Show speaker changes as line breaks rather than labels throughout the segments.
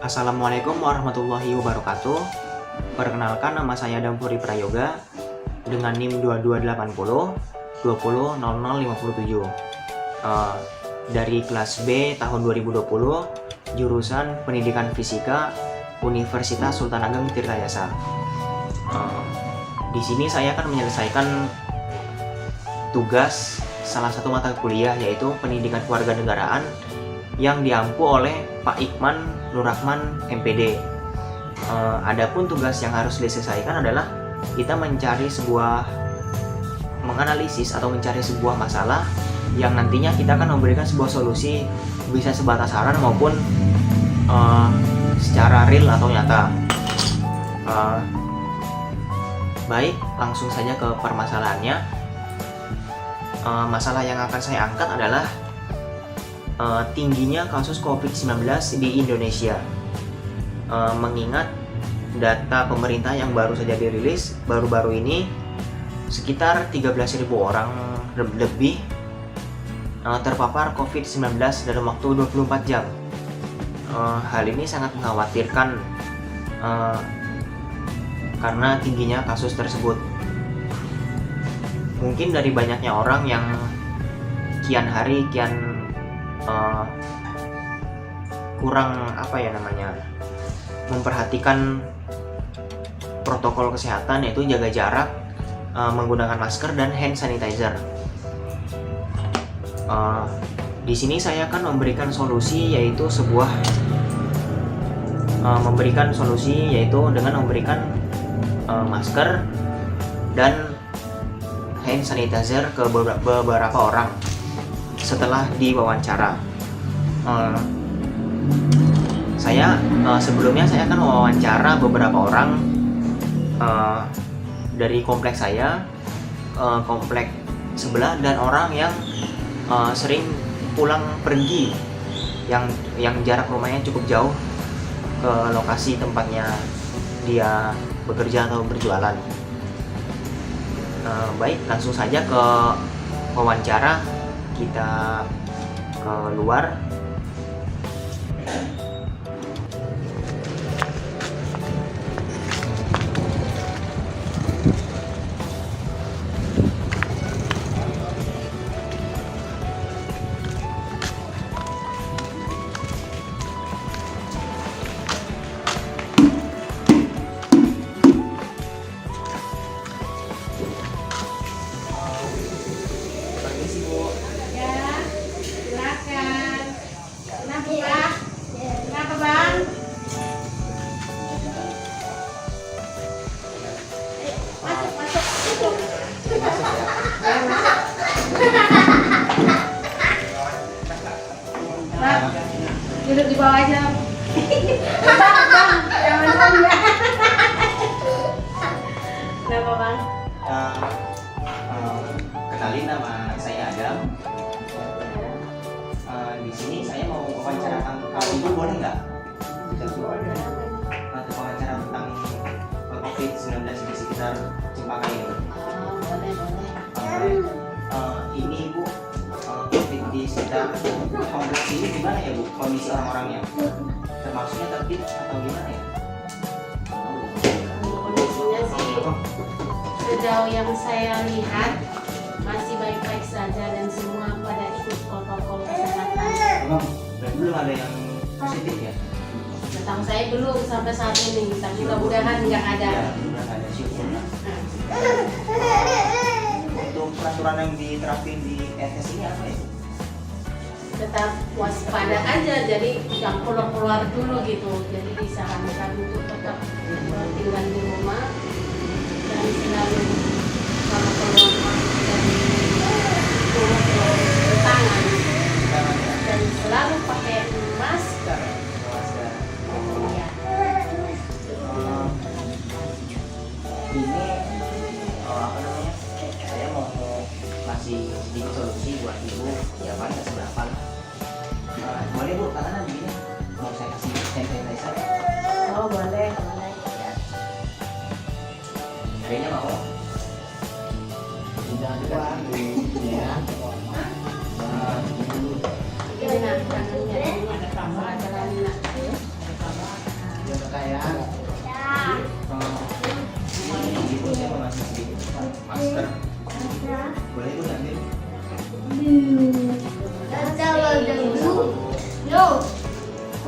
Assalamualaikum warahmatullahi wabarakatuh. Perkenalkan, nama saya Damfuri Prayoga dengan NIM 2280 200057 dari kelas B tahun 2020, jurusan Pendidikan Fisika Universitas Sultan Ageng Tirtayasa. Di sini saya akan menyelesaikan tugas salah satu mata kuliah, yaitu Pendidikan Kewarganegaraan yang diampu oleh Pak Iqman Nurrahman MPD. Adapun tugas yang harus diselesaikan adalah kita menganalisis atau mencari sebuah masalah yang nantinya kita akan memberikan sebuah solusi, bisa sebatas saran maupun secara real atau nyata. Baik, langsung saja ke permasalahannya. Masalah yang akan saya angkat adalah tingginya kasus COVID-19 di Indonesia. Mengingat data pemerintah yang baru saja dirilis baru-baru ini, sekitar 13.000 orang lebih terpapar COVID-19 dalam waktu 24 jam. Hal ini sangat mengkhawatirkan karena tingginya kasus tersebut. Mungkin dari banyaknya orang yang kian hari kian kurang memperhatikan protokol kesehatan, yaitu jaga jarak, menggunakan masker dan hand sanitizer. Di sini saya akan memberikan solusi, yaitu dengan memberikan masker dan hand sanitizer ke beberapa orang setelah diwawancara. Sebelumnya saya akan mewawancara beberapa orang dari kompleks saya, kompleks sebelah, dan orang yang sering pulang pergi, yang jarak rumahnya cukup jauh ke lokasi tempatnya dia bekerja atau berjualan. Baik, langsung saja ke wawancara. Kita keluar.
Duduk di bawah aja. Bang, jangan ya. Kenapa bang?
Kenalin, nama saya Adam. Di sini saya mau wawancara Ibu, boleh nggak? Wawancara tentang COVID-19 di sekitar Cempaka ini.
Boleh.
Ini Ibu, COVID di sekitar kompleks ini gimana ya Bu? Kondisi orang-orangnya termasuknya tertib atau gimana ya?
Kondisinya sih sejauh yang saya lihat masih baik-baik saja dan semua pada ikut protokol kesehatan.
Belum ada yang positif ya?
Setahu saya belum sampai saat ini, tapi mudah-mudahan nggak ada.
Ya, belum ada, syukur lah. Untuk peraturan yang diterapin di RS ini apa ya?
Tetap waspada aja, jadi jangan keluar dulu gitu. Jadi disarankan untuk tetap tinggal di rumah dan selalu kalau keluar dan tangan dan selalu pakai masker. Ya.
Ini saya mau kasih sedikit solusi buat Ibu, ya paling nggak seberapa lah. Boleh Bu, katakan begini, mau saya kasih hand sanitizer?
Oh boleh.
Kayaknya mau. Udah dekat ya.
Ini nak tangannya ini ada tambah, ada lagi nak.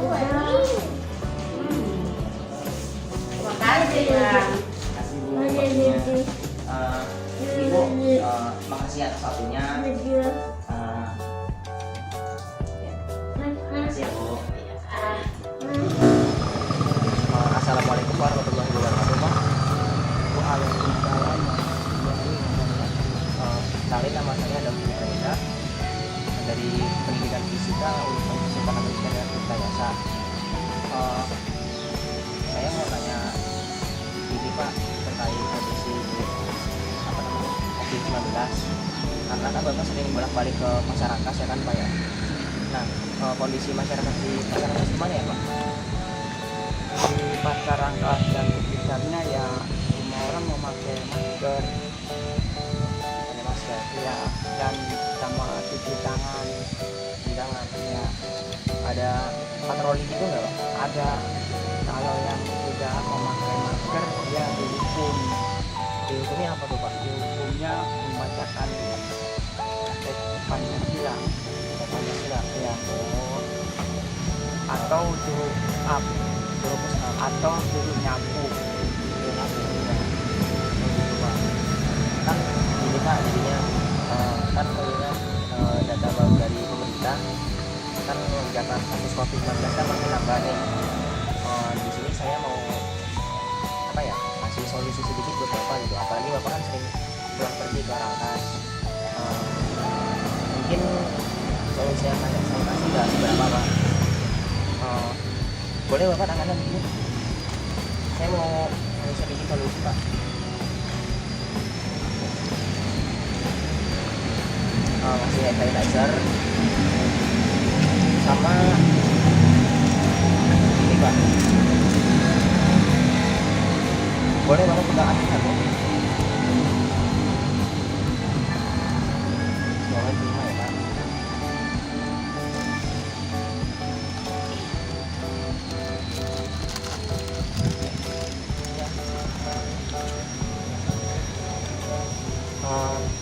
Terima kasih Bang.
Kasih Bu waktunya. Ibu, makasih atas waktunya. Makasih ya Bu. Assalamualaikum warahmatullahi wabarakatuh Pak.
Waalaikumsalam.
Kenalin, nama saya David Reza dari Pendidikan Fisika Universitas Amerika dan Tirtayasa. Saya mau tanya ini Pak terkait kondisi COVID-19, karena kan Bapak sering bolak-balik ke masyarakat ya kan Pak ya. Nah, kondisi masyarakat gimana ya Pak?
Di masyarakat dan sekitarnya ya semua orang memakai masker,
Ada masker.
ya, dan sama cuci tangan ya.
Ada patroli gitu nggak Pak?
Ada, kalau yang tidak memakai masker dia dihukum.
Dihukumnya apa tuh Pak?
Dihukumnya membacakan teks Pancasila ya, atau suruh atau suruh nyapu.
Gitu Pak. Kan ini Pak jadinya kan mengingat data baru dari pemerintah kan lonjakan kasus COVID-19 kan makin nambah nih. Di sini saya mau apa ya, kasih solusi sedikit buat Bapak gitu, apalagi Bapak kan sering pulang pergi ke Rangkas. Mungkin solusi yang saya kasih nggak seberapa Pak. Boleh Bapak tangannya begini, saya mau sedikit solusi Pak. Masih hand sanitizer sama ini Pak, boleh Bapak pegang aja kan Pak? Boleh terima ya Pak.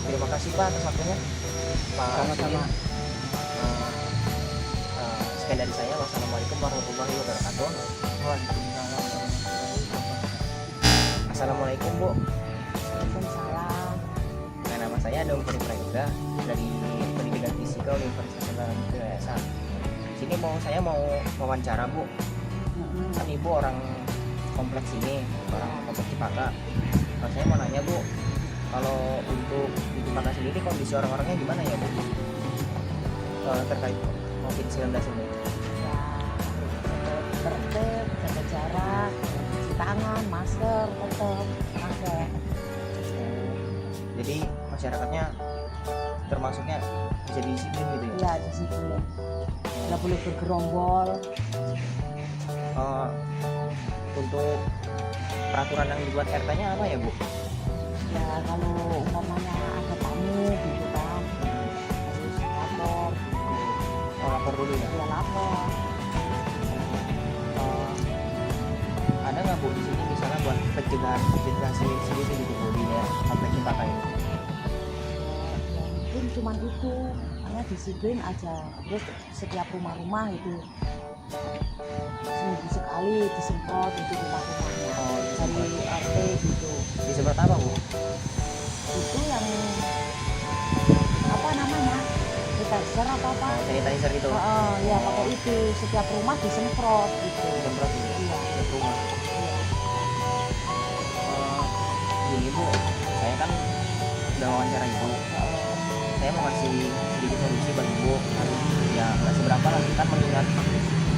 Terima kasih Pak atas waktunya Pak.
Sama-sama.
Sekian dari saya. Wassalamualaikum warahmatullahi wabarakatuh.
Waalaikumsalam.
Assalamualaikum Bu.
Waalaikumsalam.
Nah, nama saya Adam Prayoga dari Pendidikan Fisika Universitas Tirtayasa. Sini saya mau wawancara Bu. Kan Ibu orang kompleks ini, orang kompleks Cipaka. Nah, saya mau nanya Bu, kalau untuk di Cipaka sendiri kondisi orang-orangnya gimana ya Bu? Terkait COVID-19 ini.
Ya, tetap tertib, jaga jarak, cuci tangan, masker, tetap pakai.
Jadi masyarakatnya termasuknya bisa disiplin gitu ya?
Iya, disiplin. Nggak boleh bergerombol.
Untuk peraturan yang dibuat RT-nya apa ya Bu?
Ya, kalau umpamanya ada tamu gitu kan, harus lapor.
Oh, lapor dulu ya?
Ya lapor.
Ada nggak Bu di sini misalnya buat pencegahan sendiri gitu Bu di kompleks Cipaka ini?
Ya, mungkin cuman itu, hanya disiplin aja. Terus setiap rumah-rumah itu seminggu sekali disemprot itu rumah-rumahnya.
Oh,
Dari RT gitu.
Disemprot apa Bu?
Itu yang apa namanya, sanitizer apa
Sanitizer itu?
ya pakai itu, setiap rumah disemprot gitu.
Disemprot gitu?
Iya,
Ke rumah?
iya.
Gini Bu, saya kan udah wawancara Ibu. Saya mau ngasih sedikit solusi bagi Ibu. Ya nggak seberapa lah, kan mengingat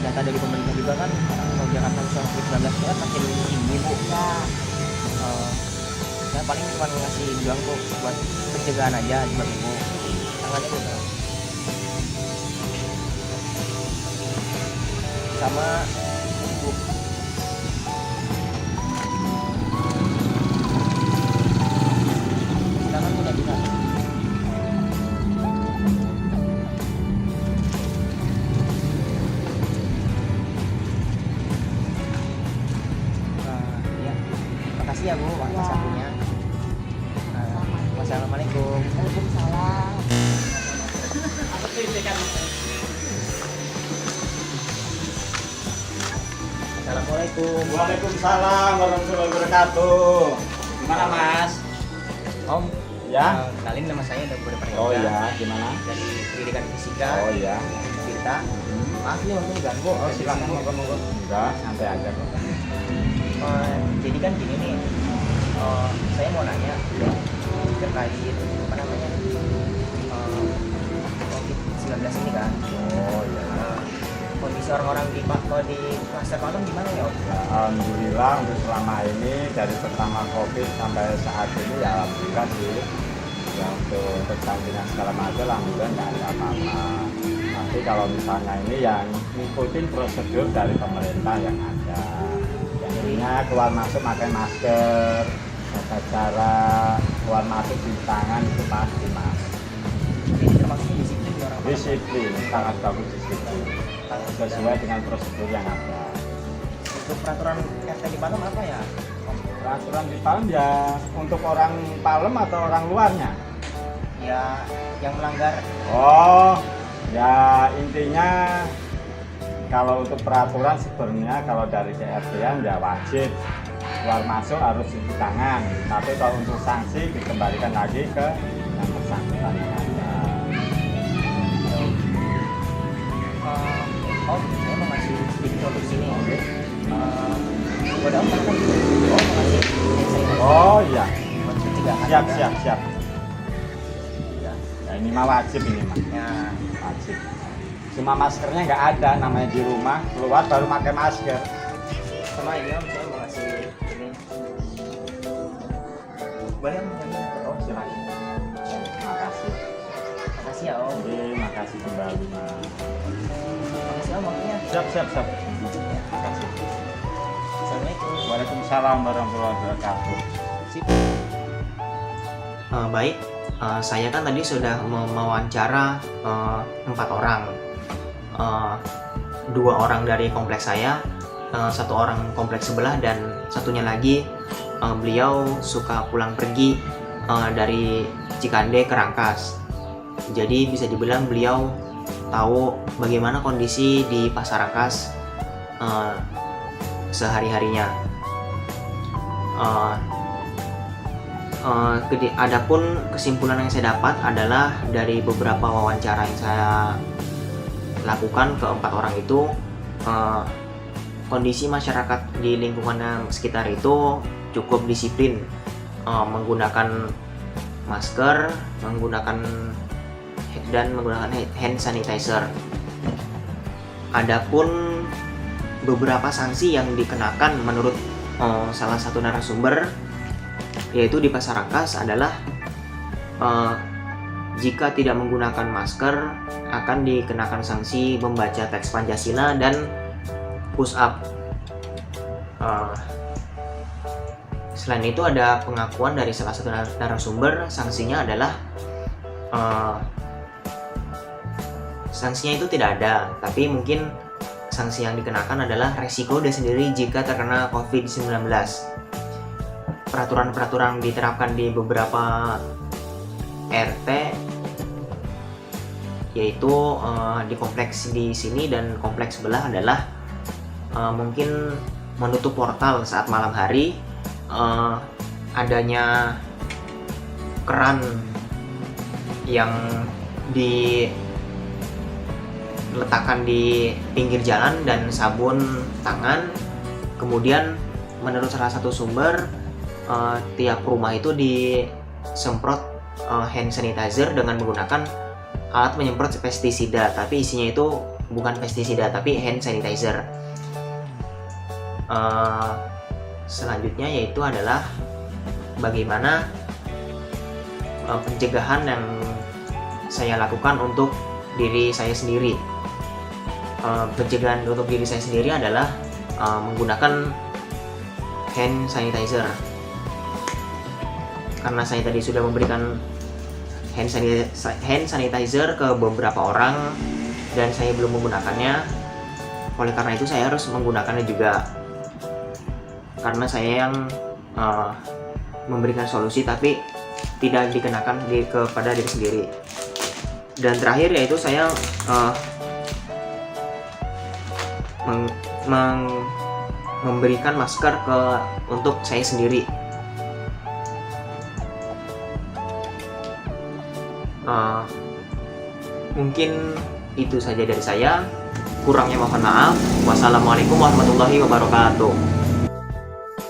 data dari pemerintah juga kan lonjakan kasus COVID-19 itu kan makin tinggi Bu.
Ya,
Saya paling cuma ngasih bilang tuh buat pencegahan aja buat Ibu. Tangannya Bu. Sama Bu, silakan Bu, udah bisa. Ya, makasih ya Bu atas
Ya.
waktunya. Wassalamualaikum.
Waalaikumsalam.
Assalamualaikum.
Waalaikumsalam warahmatullahi wabarakatuh. Gimana Mas?
Om,
Ya?
kenalin nama saya Dr. Prayoga.
Oh ya, gimana?
Dari pendidikan fisika.
Oh ya.
Tirta. Maaf nih untuk ganggu.
Oh silakan moga-moga. Enggak, santai aja kok.
Jadi kan gini nih, saya mau nanya terkait apa namanya COVID-19 ini kan.
Oh ya.
Kondisi orang-orang di kluster Palem gimana ya Om?
Ya, alhamdulillah untuk selama ini dari pertama COVID sampai saat ini ya alhamdulillah sih. Ya untuk pertandingan segala macam alhamdulillah nggak ada apa-apa. Tapi kalau misalnya ini yang ngikutin prosedur dari pemerintah yang ada, yang intinya keluar masuk pakai masker, jaga jarak, keluar masuk cuci tangan itu pasti Mas.
Jadi termasuk disiplin ya orang-orang.
Disiplin, sangat bagus disiplin sesuai dengan prosedur yang ada.
Untuk peraturan RT di Palem apa ya Om?
Peraturan di Palem ya untuk orang Palem atau orang luarnya?
Ya yang melanggar.
Oh, ya intinya kalau untuk peraturan sebenarnya kalau dari CRT-an ya wajib keluar masuk harus cuci tangan. Tapi kalau untuk sanksi dikembalikan lagi ke yang bersangkutan yang ada.
Om, saya mau ngasih sedikit solusi nih.
Oke.
Buat Om kan mau ngasih saya
Oh iya,
buat pencegahan.
siap
juga.
siap siap.
Ya.
Ya ini mah wajib ini mah.
Ya.
Wajib. Cuma maskernya nggak ada, namanya di rumah keluar baru pakai masker.
Sama ini Om, saya mau ngasih ini. Boleh Om nyanyi?
Oh silakan. Makasih.
Makasih ya Om.
Oke, makasih kembali Mas.
Makasih Om waktunya.
Siap siap siap. Makasih.
Assalamualaikum.
Waalaikumsalam warahmatullahi wabarakatuh.
Baik, saya kan tadi sudah mewawancara 4 orang. 2 orang dari kompleks saya, 1 orang kompleks sebelah, dan satunya lagi beliau suka pulang pergi dari Cikande ke Rangkas. Jadi bisa dibilang beliau tahu bagaimana kondisi di Pasar Rangkas sehari-harinya. Adapun kesimpulan yang saya dapat adalah dari beberapa wawancara yang saya lakukan ke 4 orang itu, kondisi masyarakat di lingkungan sekitar itu cukup disiplin menggunakan masker, menggunakan hand sanitizer. Adapun beberapa sanksi yang dikenakan menurut salah satu narasumber, yaitu di Pasar Rangkas adalah jika tidak menggunakan masker akan dikenakan sanksi membaca teks Pancasila dan push up. Selain itu ada pengakuan dari salah satu narasumber, sanksinya adalah sanksinya itu tidak ada, tapi mungkin sanksi yang dikenakan adalah resiko dia sendiri jika terkena COVID-19. Peraturan-peraturan diterapkan di beberapa RT, yaitu di kompleks di sini dan kompleks sebelah adalah mungkin menutup portal saat malam hari, adanya keran yang diletakkan di pinggir jalan dan sabun tangan. Kemudian menurut salah satu sumber, tiap rumah itu disemprot hand sanitizer dengan menggunakan alat menyemprot pestisida, tapi isinya itu bukan pestisida tapi hand sanitizer. Selanjutnya yaitu adalah bagaimana pencegahan yang saya lakukan untuk diri saya sendiri. Pencegahan untuk diri saya sendiri adalah menggunakan hand sanitizer. Karena saya tadi sudah memberikan hand sanitizer ke beberapa orang dan saya belum menggunakannya, oleh karena itu saya harus menggunakannya juga. Karena saya yang memberikan solusi tapi tidak dikenakan kepada diri sendiri. Dan terakhir yaitu saya memberikan masker untuk saya sendiri. Mungkin itu saja dari saya. Kurangnya mohon maaf. Wassalamualaikum warahmatullahi wabarakatuh.